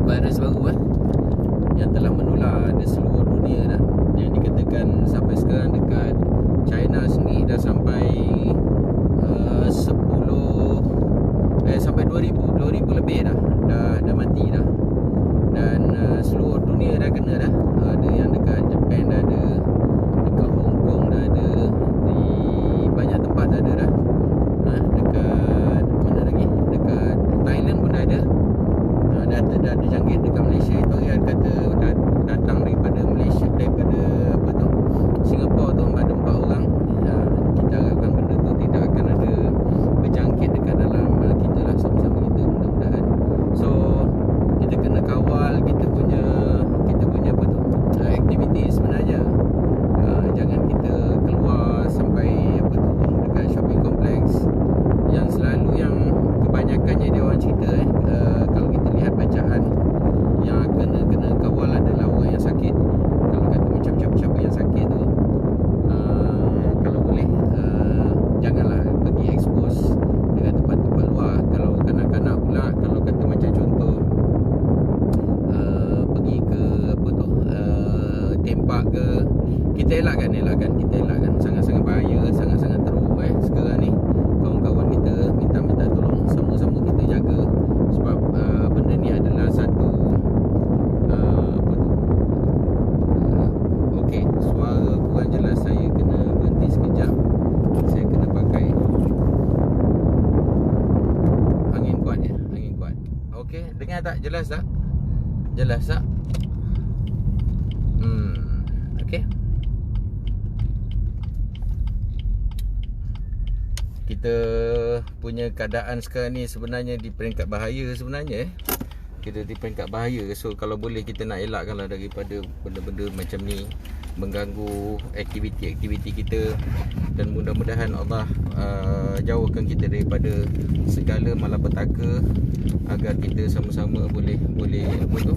virus baru yang telah menular di seluruh dunia dah. Yang dikatakan sampai sekarang dekat China sendiri dah sampai 10 sampai 2000 lebih dah mati dah. Dan seluruh dunia dah kena dah. Ada yang dekat Japan dah ada, dekat Hong Kong dah ada, di banyak tempat dah ada dah. Dekat mana lagi? Dekat Thailand pun dah ada. Dah dijangkit dekat Malaysia. Itu yang kata datang daripada Malaysia, daripada apa tu, Singapura tu ada 4 orang. Kita harapkan benda tu tidak akan ada berjangkit dekat dalam kita lah, sama-sama kita, mudah-mudahan. So kita kena kawal kita punya apa tu, aktiviti sebenarnya. Jangan kita keluar sampai apa tu, dekat shopping complex yang selalu, yang kebanyakannya dia orang cerita kalau kita lihat bacaan yang kena kawal adalah orang yang sakit. Kalau kata macam siapa yang sakit tu, kalau boleh janganlah pergi expose dengan tempat-tempat luar. Kalau kanak-kanak pula, kalau kata macam contoh pergi ke apa tu, tempat ke, kita elakkan. Sangat-sangat bahaya, sangat-sangat teruk sekarang ni. Kawan-kawan kita minta tolong sama-sama kita jaga. Sebab benda ni adalah satu apa tu, okey, suara kurang jelas. Saya kena berhenti sekejap. Saya kena pakai angin kuat. Okey, dengar tak? Jelas tak? Okey. Kita punya keadaan sekarang ni sebenarnya di peringkat bahaya sebenarnya. Kita di peringkat bahaya. So kalau boleh kita nak elakkanlah daripada benda-benda macam ni mengganggu aktiviti kita. Dan mudah-mudahan Allah jauhkan kita daripada segala malapetaka, agar kita sama-sama boleh apa tu,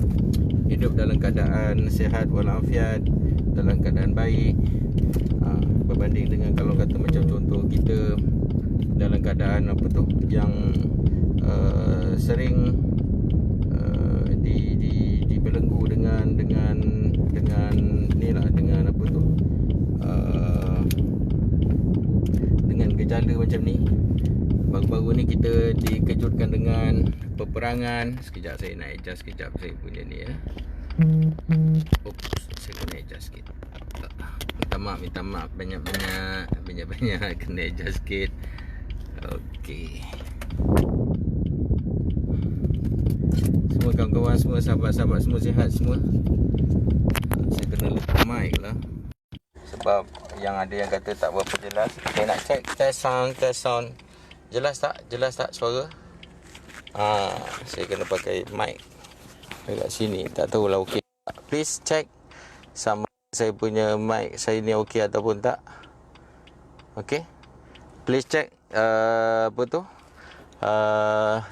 hidup dalam keadaan sihat walafiat, dalam keadaan baik. Berbanding dengan kalau kata macam contoh kita dalam keadaan apa tu, yang sering dibelenggu dengan ni lah, dengan apa tu, dengan gejala macam ni. Baru-baru ni kita dikejutkan dengan peperangan. Sekejap saya nak adjust sekejap saya punya ni Oops, saya kena adjust sikit. Minta maaf banyak-banyak kena adjust sikit. Okey. Semua kawan-kawan semua, sahabat-sahabat semua sihat semua. Saya kena letak mic lah, sebab yang ada yang kata tak berapa jelas. Saya nak check test sound. Jelas tak suara? Saya kena pakai mic dekat sini. Tak tahulah okey. Please check sama saya punya mic saya ni okey ataupun tak. Okey. Please check apa tu?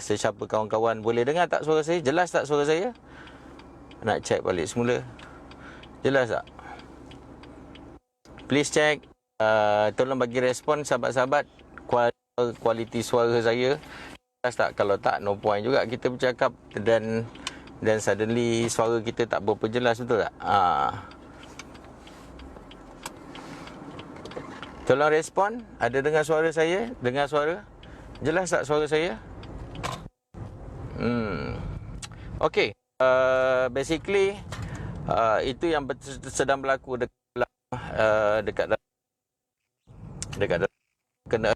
Sesiapa kawan-kawan boleh dengar tak suara saya? Jelas tak suara saya? Nak check balik semula. Jelas tak? Please check. Tolong bagi respon sahabat-sahabat, kualiti suara saya. Jelas tak? Kalau tak, no point juga kita bercakap dan suddenly suara kita tak berapa jelas, betul tak? Tolong respon. Ada dengar suara saya? Dengar suara? Jelas tak suara saya? Okay. Basically itu yang sedang berlaku dekat kena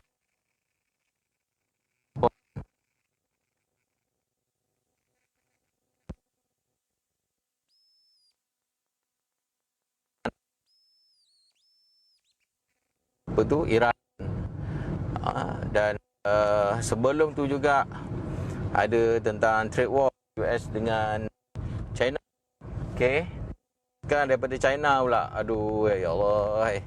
apa tu, Iran. Dan sebelum tu juga ada tentang trade war US dengan China. Okay. Sekarang daripada China pula. Aduh, ya Allah.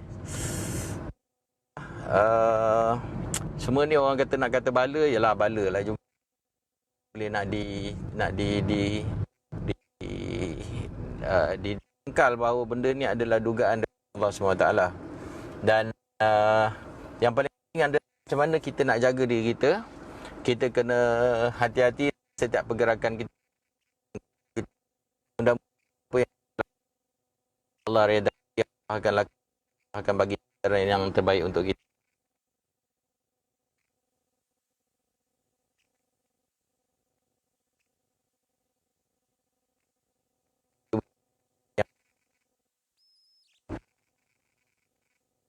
Semua ni orang kata nak kata bala, yalah bala lah juga. Boleh nak didengkal bahawa benda ni adalah dugaan dari Allah SWT. Dan yang paling penting adalah macam mana kita nak jaga diri kita. Kita kena hati-hati setiap pergerakan kita. mudah apa yang Allah redha akan bagi yang terbaik untuk kita.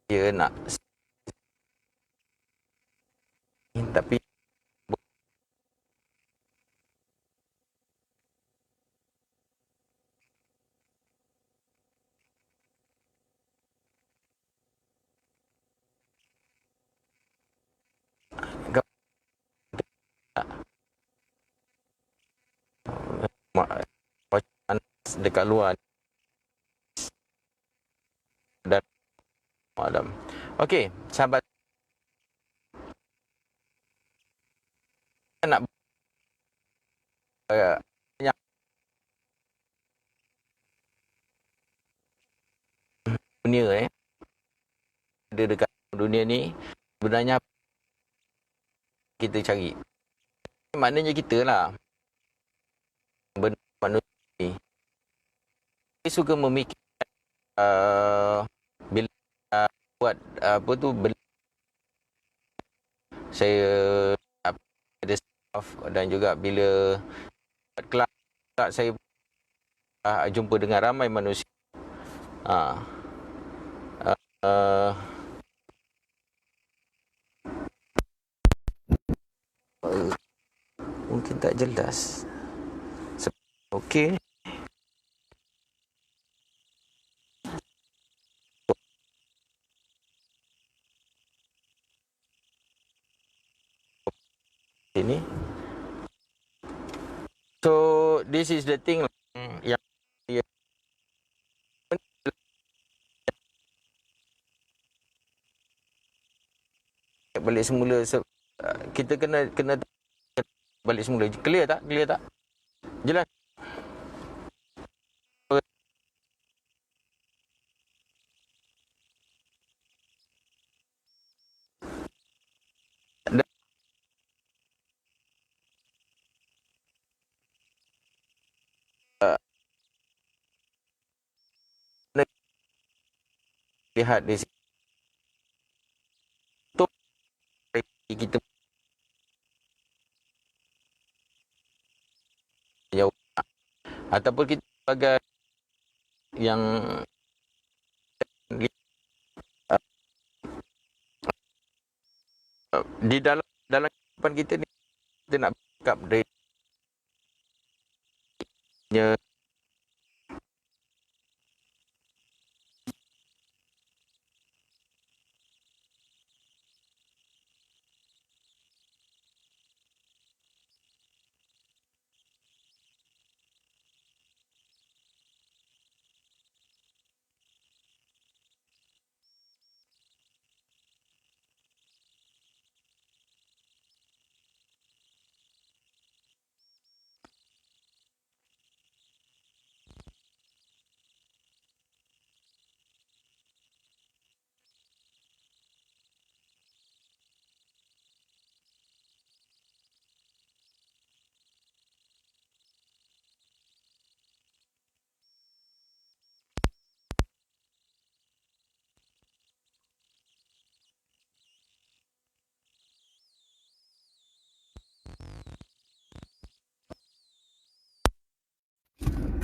Dia nak tapi dekat luar dan malam. Okey, sahabat nak banyak dunia ada dekat dunia ni sebenarnya kita cari. Maknanya kita lah manusia ni suka memikirkan bila buat apa tu saya ada staff dan juga bila buat kelas saya jumpa dengan ramai manusia. Mungkin tak jelas. Okey. Ini. So this is the thing yang balik semula kita kena balik semula. Clear tak? Jelas. Lihat di sini kita jauh ataupun kita sebagai yang di dalam kehidupan kita ni kita nak backup dari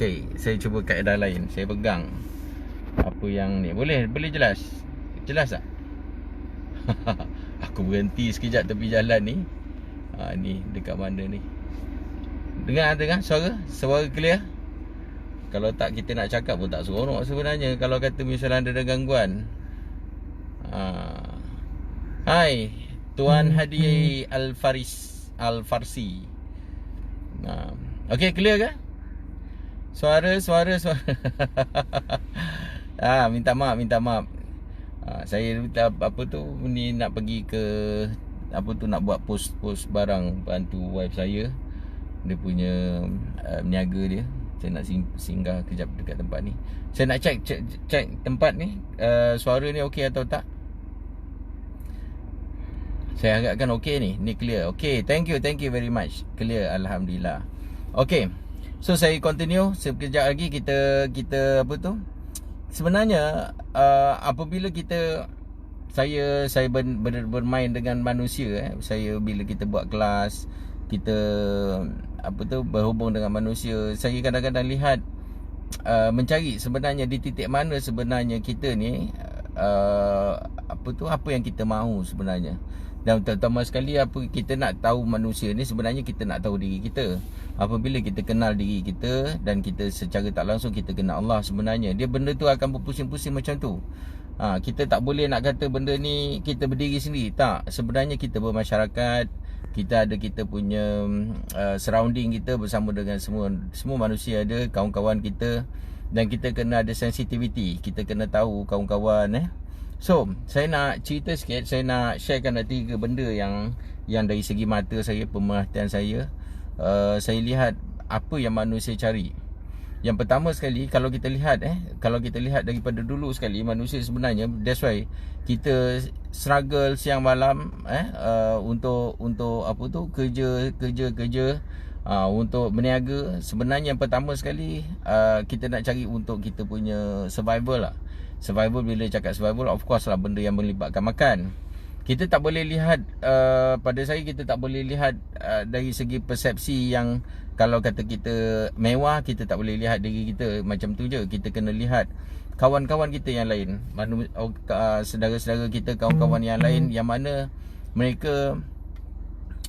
okey, saya cuba kaedah lain. Saya pegang apa yang ni. Boleh jelas? Jelas tak? Aku berhenti sekejap tepi jalan ni. Ni dekat mana ni? Dengar suara clear? Kalau tak kita nak cakap pun tak seronok sebenarnya kalau kata misalnya ada gangguan. Hai Tuan Hadi Al-Farsi. Okey, clear ke? Suara. Minta maaf. Saya apa tu ni nak pergi ke nak buat post barang bantu wife saya. Dia punya niaga dia. Saya nak singgah kejap dekat tempat ni. Saya nak check tempat ni. Suara ni okey atau tak? Saya harapkan okey ni. Ni clear. Okey, thank you very much. Clear, alhamdulillah. Okey. So saya continue sekejap lagi kita apa tu, sebenarnya apabila saya bermain dengan manusia, saya bila kita buat kelas, kita apa tu berhubung dengan manusia, saya kadang-kadang lihat mencari sebenarnya di titik mana sebenarnya kita ni apa yang kita mahu sebenarnya. Dan terutama sekali kita nak tahu manusia ni, sebenarnya kita nak tahu diri kita. Apabila kita kenal diri kita dan kita secara tak langsung kita kenal Allah sebenarnya, dia benda tu akan berpusing-pusing macam tu. Kita tak boleh nak kata benda ni kita berdiri sendiri. Tak, sebenarnya kita bermasyarakat, kita ada kita punya surrounding kita bersama dengan semua manusia ada, kawan-kawan kita, dan kita kena ada sensitivity, kita kena tahu kawan-kawan. So, saya nak cerita sikit, saya nak sharekan ada 3 benda yang dari segi mata saya, pemerhatian saya lihat apa yang manusia cari. Yang pertama sekali, kalau kita lihat daripada dulu sekali, manusia sebenarnya, that's why kita struggle siang malam untuk apa tu, kerja untuk berniaga. Sebenarnya yang pertama sekali kita nak cari untuk kita punya survival lah. Survival, bila cakap survival, of course lah benda yang melibatkan makan. Kita tak boleh lihat, pada saya kita tak boleh lihat dari segi persepsi yang kalau kata kita mewah, kita tak boleh lihat diri kita macam tu je. Kita kena lihat kawan-kawan kita yang lain, saudara-saudara kita, kawan-kawan yang lain yang mana mereka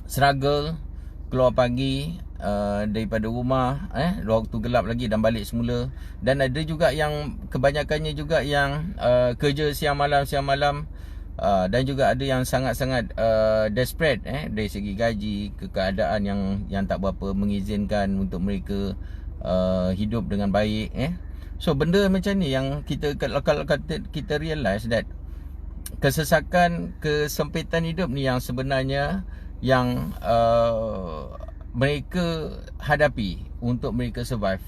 struggle keluar pagi daripada rumah waktu gelap lagi dan balik semula. Dan ada juga yang kebanyakannya juga yang kerja siang malam, dan juga ada yang sangat-sangat desperate dari segi gaji, keadaan yang tak berapa mengizinkan untuk mereka hidup dengan baik. So benda macam ni yang kalau kita realize that kesesakan, kesempitan hidup ni yang sebenarnya yang mereka hadapi untuk mereka survive.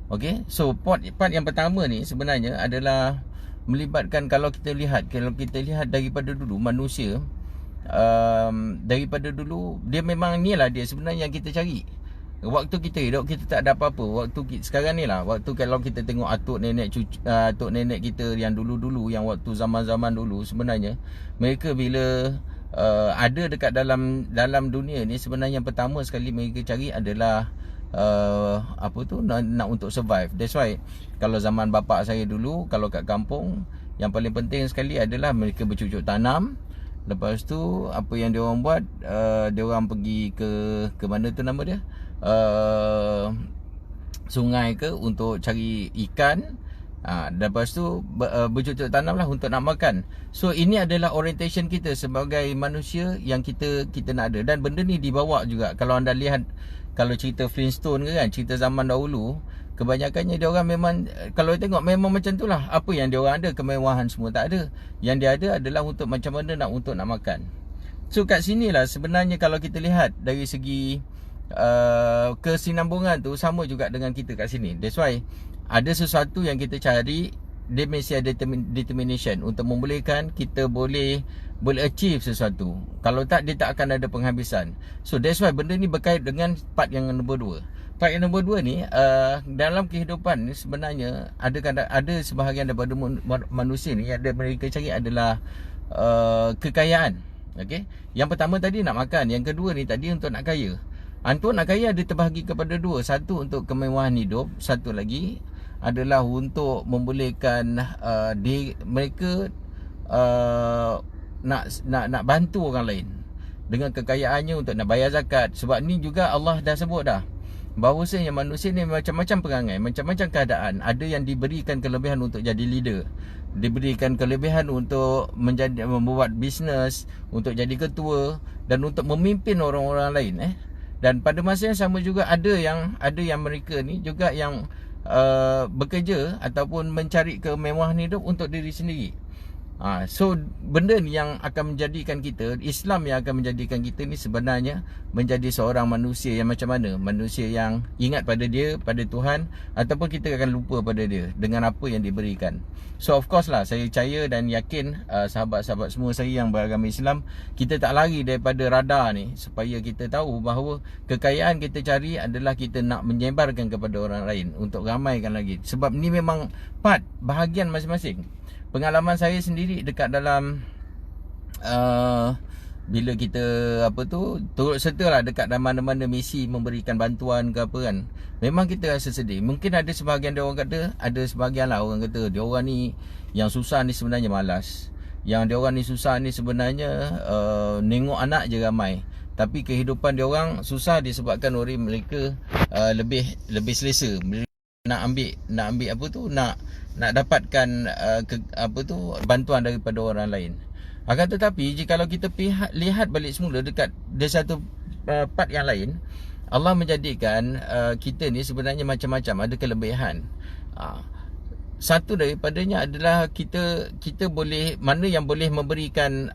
Okay, so part yang pertama ni sebenarnya adalah melibatkan, kalau kita lihat daripada dulu manusia, daripada dulu dia memang ni lah dia sebenarnya yang kita cari. Waktu kita hidup kita tak ada apa-apa. Sekarang ni lah waktu, kalau kita tengok atuk nenek kita yang dulu-dulu, yang waktu zaman-zaman dulu, sebenarnya mereka bila ada dekat dalam dunia ni, sebenarnya yang pertama sekali mereka cari adalah nak untuk survive. That's why kalau zaman bapak saya dulu, kalau kat kampung, yang paling penting sekali adalah mereka bercucuk tanam. Lepas tu apa yang dia orang buat, dia orang pergi ke mana tu nama dia, sungai ke, untuk cari ikan. Lepas tu bercucuk tanam lah untuk nak makan. So ini adalah orientation kita sebagai manusia yang kita nak ada. Dan benda ni dibawa juga, kalau anda lihat, kalau cerita Flintstone ke kan, cerita zaman dahulu, kebanyakannya dia orang memang, kalau tengok memang macam tu lah. Apa yang dia orang ada, kemewahan semua tak ada. Yang dia ada adalah untuk macam mana nak makan. So kat sini lah sebenarnya kalau kita lihat dari segi kesinambungan tu sama juga dengan kita kat sini. That's why ada sesuatu yang kita cari, dia mesti ada determination untuk membolehkan kita boleh achieve sesuatu. Kalau tak, dia tak akan ada penghabisan. So that's why benda ni berkait dengan part yang nombor 2. Part yang nombor 2 ni, dalam kehidupan ni sebenarnya ada sebahagian daripada manusia ni yang mereka cari adalah kekayaan. Okay? Yang pertama tadi nak makan, yang kedua ni tadi untuk nak kaya. Untuk nak kaya ada terbahagi kepada 2. Satu untuk kemewahan hidup, satu lagi adalah untuk membolehkan mereka nak bantu orang lain dengan kekayaannya untuk nak bayar zakat. Sebab ni juga Allah dah sebut dah, bahawasanya manusia ni macam-macam perangai, macam-macam keadaan. Ada yang diberikan kelebihan untuk jadi leader, diberikan kelebihan untuk membuat bisnes, untuk jadi ketua, dan untuk memimpin orang-orang lain. Dan pada masa yang sama juga ada yang mereka ni juga yang bekerja ataupun mencari kemewahan hidup untuk diri sendiri. So benda ni yang akan menjadikan kita, Islam yang akan menjadikan kita ni sebenarnya menjadi seorang manusia yang macam mana? Manusia yang ingat pada dia, pada Tuhan, ataupun kita akan lupa pada dia dengan apa yang diberikan. So of course lah, saya percaya dan yakin sahabat-sahabat semua saya yang beragama Islam, kita tak lari daripada radar ni, supaya kita tahu bahawa kekayaan kita cari adalah kita nak menyebarkan kepada orang lain, untuk ramaikan lagi. Sebab ni memang part bahagian masing-masing. Pengalaman saya sendiri dekat dalam bila kita turut serta lah dekat dalam mana-mana misi memberikan bantuan ke apa kan, memang kita rasa sedih. Mungkin ada sebahagian dia orang kata, ada sebahagian lah orang kata dia orang ni yang susah ni sebenarnya malas, yang dia orang ni susah ni sebenarnya nengok anak je ramai. Tapi kehidupan dia orang susah disebabkan oleh mereka lebih selesa. Nak ambil nak dapatkan bantuan daripada orang lain. Akan tetapi jikalau kita lihat balik semula dekat satu part yang lain, Allah menjadikan kita ni sebenarnya macam-macam, ada kelebihan. Satu daripadanya adalah kita boleh, mana yang boleh memberikan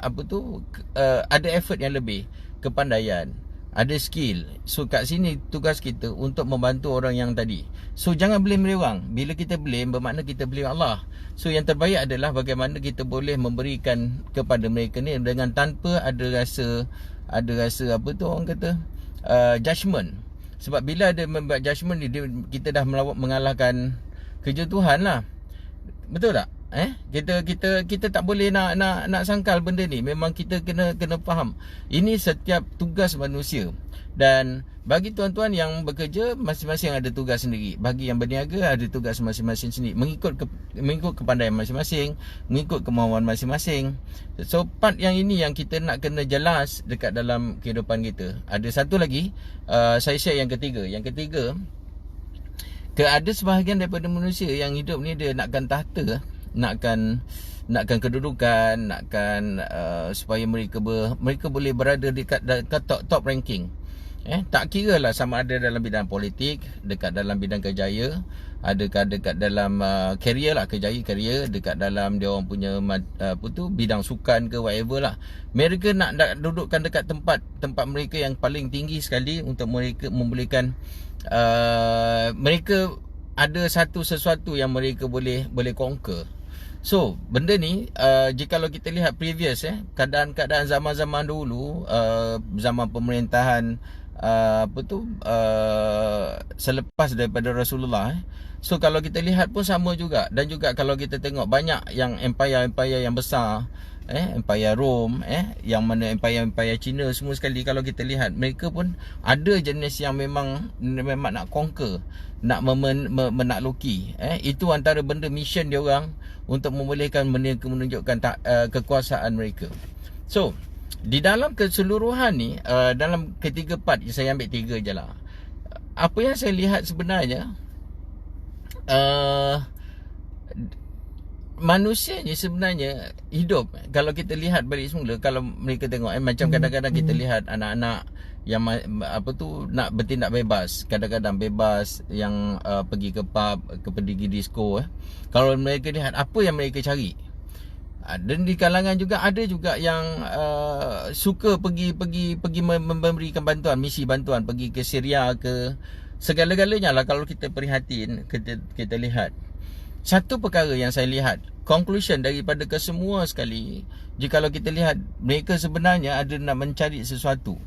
ada effort yang lebih, kepandaian, ada skill. So kat sini tugas kita untuk membantu orang yang tadi. So jangan blame dia orang. Bila kita blame, bermakna kita blame Allah. So yang terbaik adalah bagaimana kita boleh memberikan kepada mereka ni dengan tanpa ada rasa orang kata judgement. Sebab bila ada membuat judgement ni, kita dah mengalahkan kerja Tuhan lah. Betul tak? Kita tak boleh nak sangkal benda ni. Memang kita kena faham. Ini setiap tugas manusia. Dan bagi tuan-tuan yang bekerja, masing-masing ada tugas sendiri. Bagi yang berniaga, ada tugas masing-masing sendiri, mengikut kepandaian masing-masing, mengikut kemahuan masing-masing. So part yang ini yang kita nak kena jelas dekat dalam kehidupan kita. Ada satu lagi, saya share yang ketiga. Yang ketiga, ada sebahagian daripada manusia yang hidup ni dia nakkan tahta, nakkan kedudukan, nakkan supaya mereka boleh berada dekat top ranking. Tak kira lah sama ada dalam bidang politik, dekat dalam bidang kerjaya, adakah dekat dalam career lah, kerjaya, dekat dalam dia orang punya bidang sukan ke whatever lah. Mereka nak dudukkan dekat tempat mereka yang paling tinggi sekali, untuk mereka membolehkan mereka ada sesuatu yang mereka boleh conquer. So benda ni jikalau kita lihat previous keadaan zaman-zaman dulu, zaman pemerintahan selepas daripada Rasulullah, so kalau kita lihat pun sama juga. Dan juga kalau kita tengok banyak yang empire yang besar, empire Rom, yang mana empire Cina, semua sekali kalau kita lihat, mereka pun ada jenis yang memang nak conquer, nak menakluki. Itu antara benda mission dia orang untuk membolehkan mereka menunjukkan kekuasaan mereka. So di dalam keseluruhan ni, dalam ketiga part, saya ambil 3 je lah. Apa yang saya lihat sebenarnya, manusia ni sebenarnya hidup, kalau kita lihat balik semula, kalau mereka tengok macam kadang-kadang kita lihat anak-anak yang nak bertindak bebas, kadang-kadang bebas yang pergi ke pub, pergi disco. Kalau mereka lihat apa yang mereka cari, dan di kalangan juga ada juga yang suka pergi memberikan bantuan, misi bantuan, pergi ke Syria ke segala-galanya lah. Kalau kita perhatiin, kita lihat satu perkara yang saya lihat, conclusion daripada kesemua sekali, jikalau kita lihat, mereka sebenarnya ada nak mencari sesuatu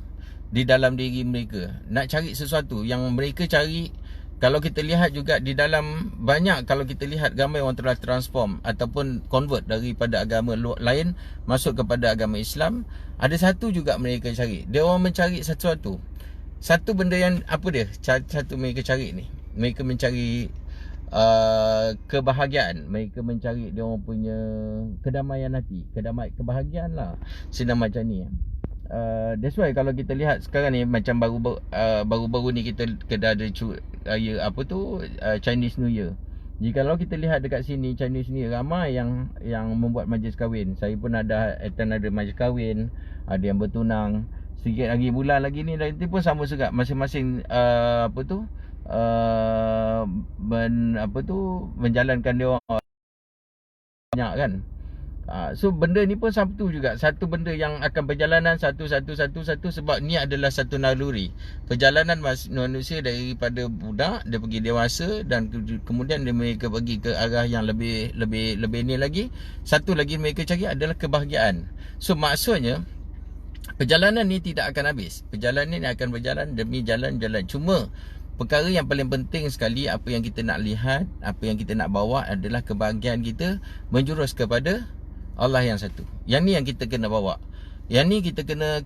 di dalam diri mereka, nak cari sesuatu yang mereka cari. Kalau kita lihat juga di dalam banyak, kalau kita lihat ramai orang telah transform ataupun convert daripada agama lain masuk kepada agama Islam, ada satu juga mereka cari. Dia orang mencari sesuatu. Satu benda yang satu mereka cari ni, mereka mencari kebahagiaan. Mereka mencari dia orang punya kedamaian hati, kebahagiaan lah, senang macam ni. That's why kalau kita lihat sekarang ni, macam baru-baru ni kita ada Chinese New Year. Jikalau kita lihat dekat sini Chinese New Year, ramai yang membuat majlis kahwin. Saya pun ada majlis kahwin, ada yang bertunang. Sikit lagi bulan lagi ni, nanti pun sama juga, masing-masing menjalankan dia orang banyak kan. So benda ni pun satu juga, satu benda yang akan perjalanan satu sebab ni adalah satu naluri. Perjalanan manusia daripada budak dia pergi dewasa dan kemudian dia mereka pergi ke arah yang lebih ni lagi. Satu lagi mereka cari adalah kebahagiaan. So maksudnya perjalanan ni tidak akan habis. Perjalanan ni akan berjalan demi jalan-jalan. Cuma perkara yang paling penting sekali, apa yang kita nak lihat, apa yang kita nak bawa adalah kebahagiaan kita menjurus kepada Allah yang satu. Yang ni yang kita kena bawa. Yang ni kita kena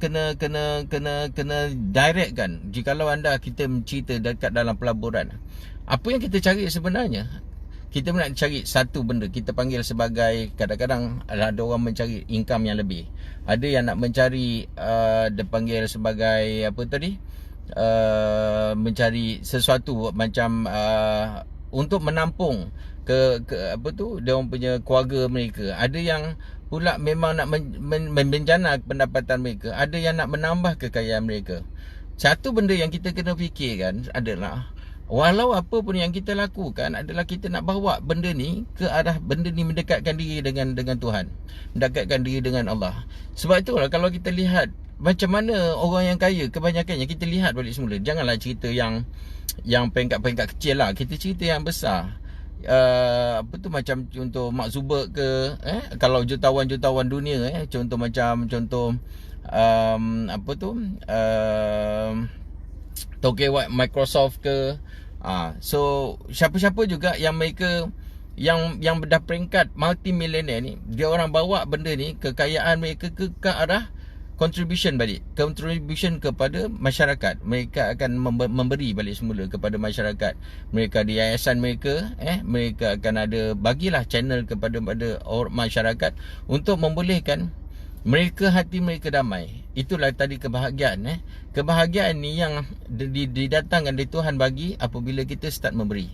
directkan. Jikalau anda kita mencerita dekat dalam pelaburan, apa yang kita cari sebenarnya? Kita nak cari satu benda, kita panggil sebagai, kadang-kadang ada orang mencari income yang lebih. Ada yang nak mencari dia panggil sebagai apa tadi? Mencari sesuatu macam untuk menampung ke apa tu, dia orang punya keluarga mereka. Ada yang pula memang nak menjana pendapatan mereka. Ada yang nak menambah kekayaan mereka. Satu benda yang kita kena fikirkan adalah, walau apa pun yang kita lakukan adalah kita nak bawa benda ni ke arah benda ni mendekatkan diri dengan Tuhan, mendekatkan diri dengan Allah. Sebab itulah kalau kita lihat macam mana orang yang kaya, kebanyakannya kita lihat balik semula. Janganlah cerita yang peringkat-peringkat kecil lah, kita cerita yang besar. Apa tu, macam contoh Mark Zuckerberg ke, kalau jutawan-jutawan dunia, contoh apa tu, Tokyo White, Microsoft ke. So siapa-siapa juga yang mereka yang dah peringkat multi-millionaire ni, dia orang bawa benda ni, kekayaan mereka ke arah contribution kepada masyarakat. Mereka akan memberi balik semula kepada masyarakat. Mereka di yayasan mereka, mereka akan ada bagilah channel kepada masyarakat untuk membolehkan mereka hati mereka damai. Itulah tadi kebahagiaan. Kebahagiaan ni yang didatangkan dari Tuhan bagi apabila kita start memberi.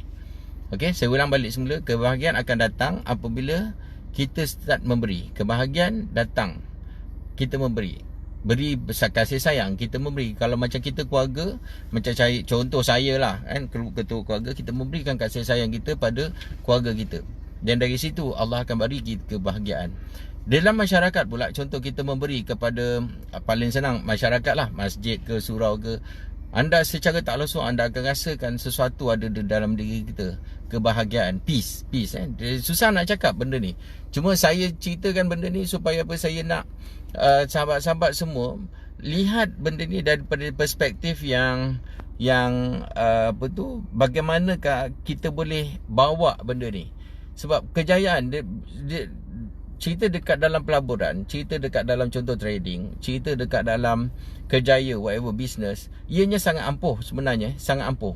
Okey, saya ulang balik semula. Kebahagiaan akan datang apabila kita start memberi. Kebahagiaan datang kita memberi. Beri besar kasih sayang, kita memberi. Kalau macam kita keluarga, macam saya, contoh saya lah, ketua keluarga, kita memberikan kasih sayang kita pada keluarga kita. Dan dari situ Allah akan beri kita kebahagiaan. Dalam masyarakat pula, contoh kita memberi kepada, paling senang masyarakat lah, masjid ke, surau ke, anda secara tak langsung anda akan rasakan sesuatu ada di dalam diri kita, kebahagiaan, peace. Susah nak cakap benda ni. Cuma saya ceritakan benda ni supaya apa, saya nak sahabat-sahabat semua lihat benda ni daripada perspektif yang apa tu, bagaimanakah kita boleh bawa benda ni. Sebab kejayaan dia cerita dekat dalam pelaburan, cerita dekat dalam contoh trading, cerita dekat dalam kerjaya, whatever business, ianya sangat ampuh sebenarnya, sangat ampuh.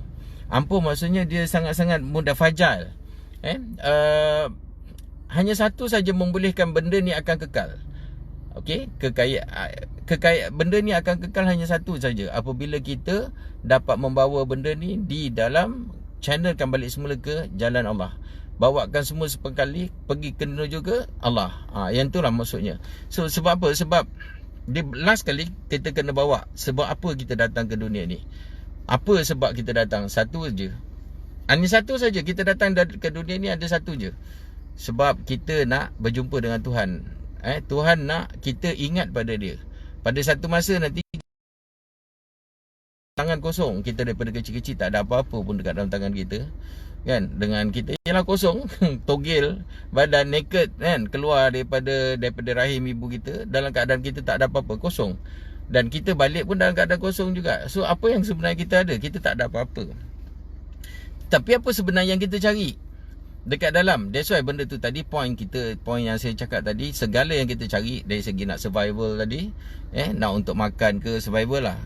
Ampuh maksudnya dia sangat-sangat mudah, fragile. Hanya satu saja membolehkan benda ni akan kekal. Okey, kekayaan benda ni akan kekal, hanya satu saja, apabila kita dapat membawa benda ni di dalam, channelkan balik semula ke jalan Allah. Bawakan semua sepekali pergi ke menuju ke Allah. Yang itulah maksudnya. So sebab apa? Sebab last kali kita kena bawa, sebab apa kita datang ke dunia ni? Apa sebab kita datang? Satu je. Hanya satu saja. Kita datang ke dunia ni ada satu je. Sebab kita nak berjumpa dengan Tuhan. Tuhan nak kita ingat pada dia. Pada satu masa nanti tangan kosong kita, daripada kecil-kecil tak ada apa-apa pun dekat dalam tangan kita, kan? Dengan kita ialah kosong, togel, badan naked, kan, keluar daripada rahim ibu kita dalam keadaan kita tak ada apa-apa, kosong. Dan kita balik pun dalam keadaan kosong juga. So apa yang sebenarnya kita ada? Kita tak ada apa-apa. Tapi apa sebenarnya yang kita cari dekat dalam? That's why benda tu tadi, point yang saya cakap tadi, segala yang kita cari dari segi nak survival tadi, nak untuk makan ke, survival lah.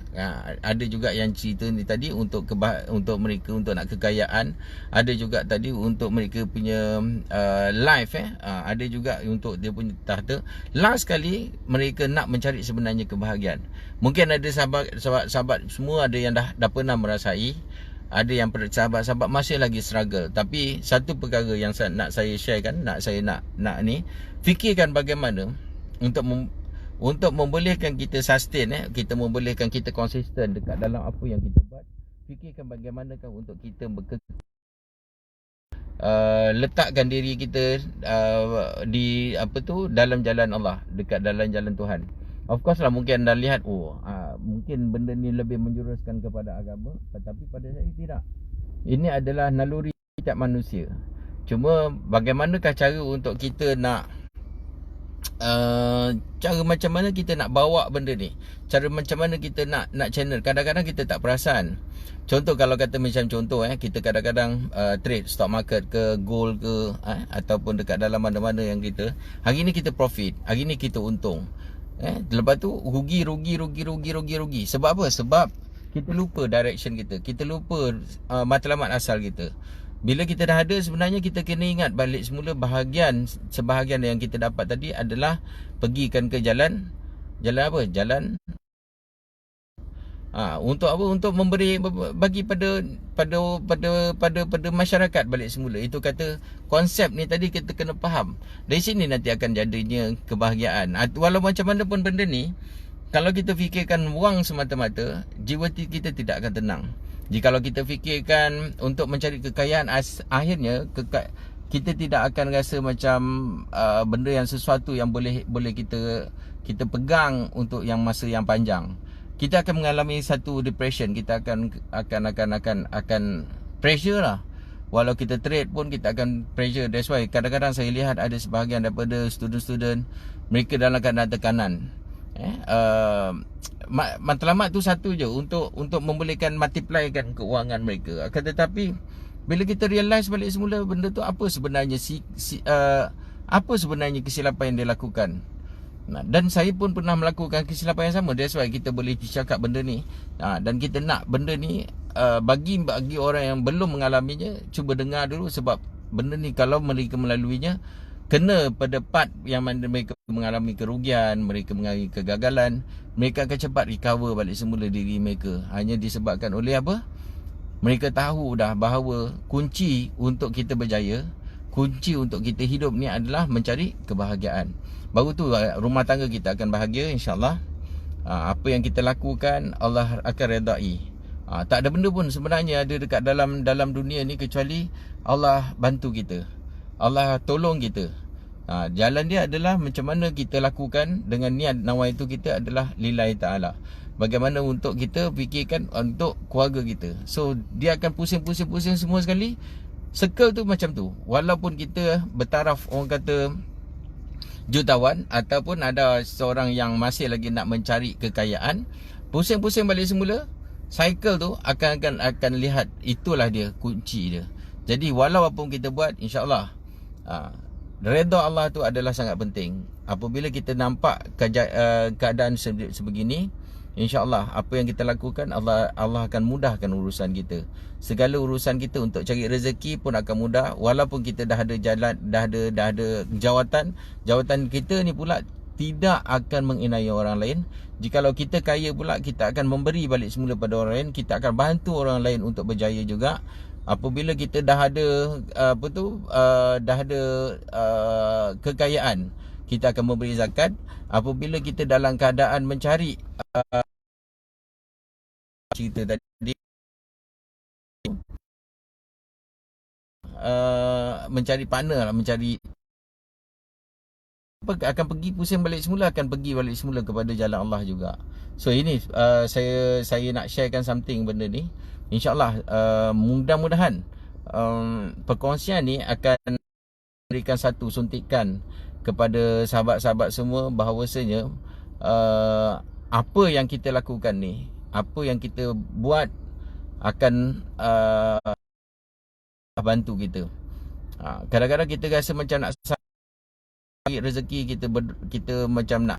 Ada juga yang cerita ni tadi untuk mereka untuk nak kekayaan, ada juga tadi untuk mereka punya life, ada juga untuk dia punya tahta. Last sekali mereka nak mencari sebenarnya kebahagiaan. Mungkin ada sahabat semua ada yang dah pernah merasai, ada yang sahabat-sahabat masih lagi struggle. Tapi satu perkara yang nak saya sharekan, nak ni, fikirkan bagaimana untuk membolehkan kita sustain, kita membolehkan kita konsisten dekat dalam apa yang kita buat. Fikirkan bagaimanakah untuk kita letakkan diri kita di apa tu, dalam jalan Allah, dekat dalam jalan Tuhan. Of course lah, mungkin anda lihat mungkin benda ni lebih menjuruskan kepada agama, tetapi pada saya tidak. Ini adalah naluri setiap manusia. Cuma bagaimanakah cara untuk kita nak cara macam mana kita nak bawa benda ni, cara macam mana kita nak channel. Kadang-kadang kita tak perasan. Contoh, kalau kata macam contoh kita kadang-kadang trade stock market ke, gold ke, ataupun dekat dalam mana-mana yang kita, hari ni kita profit, hari ni kita untung, lepas tu rugi. Sebab apa? Sebab kita lupa direction kita, kita lupa matlamat asal kita. Bila kita dah ada, sebenarnya kita kena ingat balik semula sebahagian yang kita dapat tadi adalah pergikan ke jalan apa? Jalan untuk apa? Untuk memberi, bagi pada masyarakat balik semula. Itu kata konsep ni tadi kita kena faham. Dari sini nanti akan jadinya kebahagiaan. Walau macam mana pun benda ni, kalau kita fikirkan wang semata-mata, jiwa kita tidak akan tenang. Jikalau kita fikirkan untuk mencari kekayaan, akhirnya kita tidak akan rasa macam benda yang sesuatu yang boleh kita pegang untuk yang masa yang panjang. Kita akan mengalami satu depression, kita akan pressure lah. Walau kita trade pun kita akan pressure. That's why kadang-kadang saya lihat ada sebahagian daripada student-student, mereka dalam keadaan tekanan. Matlamat tu satu je, untuk membolehkan multiplykan keuangan mereka. Akan tetapi bila kita realize balik semula benda tu apa sebenarnya apa sebenarnya kesilapan yang dia lakukan. Dan saya pun pernah melakukan kesilapan yang sama. That's why kita boleh cakap benda ni. Dan kita nak benda ni bagi orang yang belum mengalaminya, cuba dengar dulu. Sebab benda ni kalau mereka melaluinya, kena pada part yang mana mereka mengalami kerugian, mereka mengalami kegagalan, mereka akan cepat recover balik semula diri mereka. Hanya disebabkan oleh apa? Mereka tahu dah bahawa kunci untuk kita berjaya, kunci untuk kita hidup ni adalah mencari kebahagiaan. Baru tu rumah tangga kita akan bahagia, insyaAllah. Apa yang kita lakukan, Allah akan redai. Tak ada benda pun sebenarnya ada dekat dalam dunia ni kecuali Allah bantu kita, Allah tolong kita. Jalan dia adalah macam mana kita lakukan dengan niat nawaitu kita adalah lillahi ta'ala. Bagaimana untuk kita fikirkan untuk keluarga kita. So dia akan pusing semua sekali. Circle tu macam tu. Walaupun kita bertaraf, orang kata jutawan, ataupun ada seorang yang masih lagi nak mencari kekayaan, pusing balik semula, cycle tu akan lihat. Itulah dia kunci dia. Jadi walau apa pun kita buat, insyaAllah redha Allah tu adalah sangat penting. Apabila kita nampak keadaan sebegini, insyaAllah apa yang kita lakukan, Allah akan mudahkan urusan kita. Segala urusan kita untuk cari rezeki pun akan mudah. Walaupun kita dah ada jalan, dah ada jawatan kita ni pula tidak akan menginai orang lain. Jikalau kita kaya pula, kita akan memberi balik semula pada orang lain. Kita akan bantu orang lain untuk berjaya juga. Apabila kita dah ada dah ada kekayaan, kita akan memberi zakat. Apabila kita dalam keadaan mencari cerita tadi, mencari partner, akan pergi pusing balik semula, akan pergi balik semula kepada jalan Allah juga. So ini saya nak sharekan something benda ni. InsyaAllah mudah-mudahan perkongsian ni akan berikan satu suntikan kepada sahabat-sahabat semua bahawasanya apa yang kita lakukan ni, apa yang kita buat akan bantu kita. Kadang-kadang kita rasa macam nak cari rezeki, kita macam nak